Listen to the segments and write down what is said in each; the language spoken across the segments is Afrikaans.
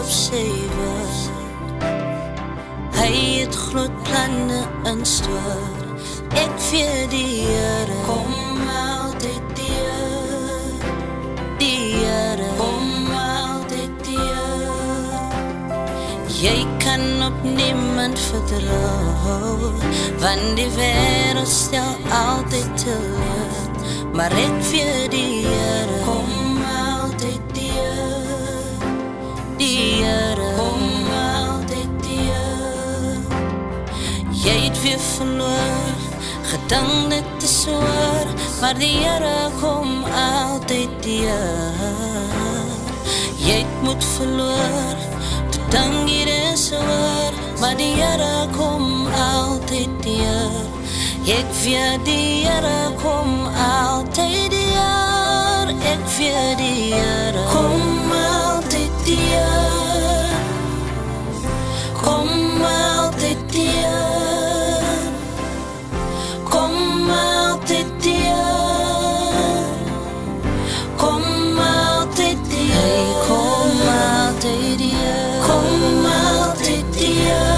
op sy woord. Hy het groot planne in store. Ek vir die Here kom altyd deur. Die Here kom altyd deur. Jy kan op niemand vertrou, want die wêreld stel altyd teleur. Maar ek vir die Here kom altyd deur. Die Here kom altyd deur. Jy het weer verloor, gedink dit is oor, maar die Here kom altyd deur. Jy het moed verloor, toe dink hier is oor, maar die Here kom altyd deur. Ek vir die Here kom altyd deur. Ek vir die Here kom altyd deur. Kom altyd deur. Kom altyd deur. Kom altyd deur. Hey, kom altyd deur. Kom altyd deur.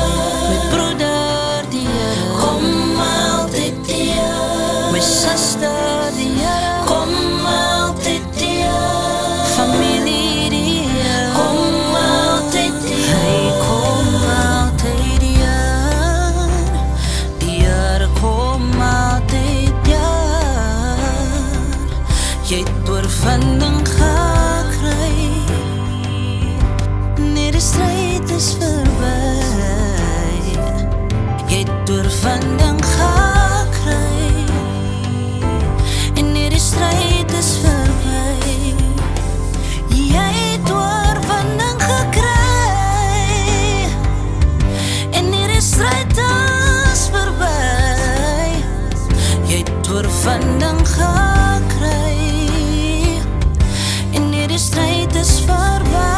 My broeder die Here kom altyd deur. My suster die Here kom altyd deur. Familie die Here kom altyd deur. Hy kom altyd deur. Die Here kom altyd deur. Jy het oorwinning gekry. Nee, die stryd is verby. Jy het oorwinning gekry. En nee, die stryd is verby. Jy het oorwinning gekry. En nee, die stryd is verby. Jy het oorwinning gekry. En nee, die stryd is verby.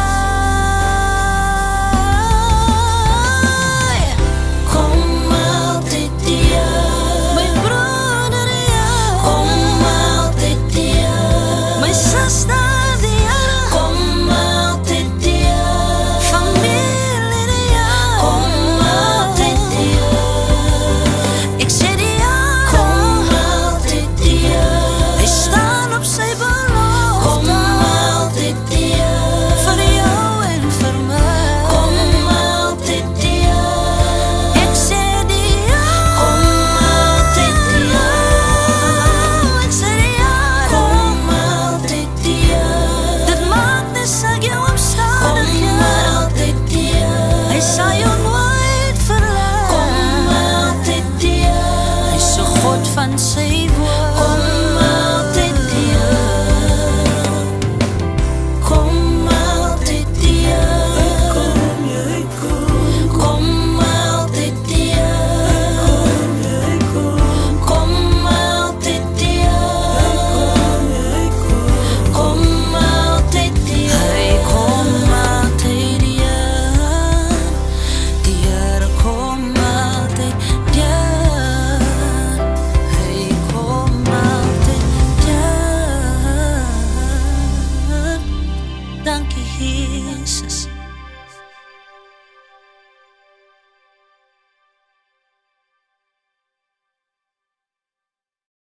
Kom altyd deur. My broeder die Here kom altyd deur. My suster die Here kom altyd deur. Familie die Here kom altyd deur. Ek sê die Here kom altyd deur. Hy staan op sy belofte. Kom altyd deur. Vir jou en vir my. Kom altyd deur. Ek sê die Here kom altyd deur. Ek sê die Here kom altyd deur. Dit maak nie saak jou omstandighede. Kom altyd deur. Hy sal jou nooit verlaat. Kom altyd deur. Hy is so God van sy woord. Kom altyd deur. Kom altyd deur. Kom altyd deur. Kom altyd deur. Kom altyd deur. Hy kom altyd deur. Die Here kom altyd deur. Hy kom altyd deur. Dankie Jesus.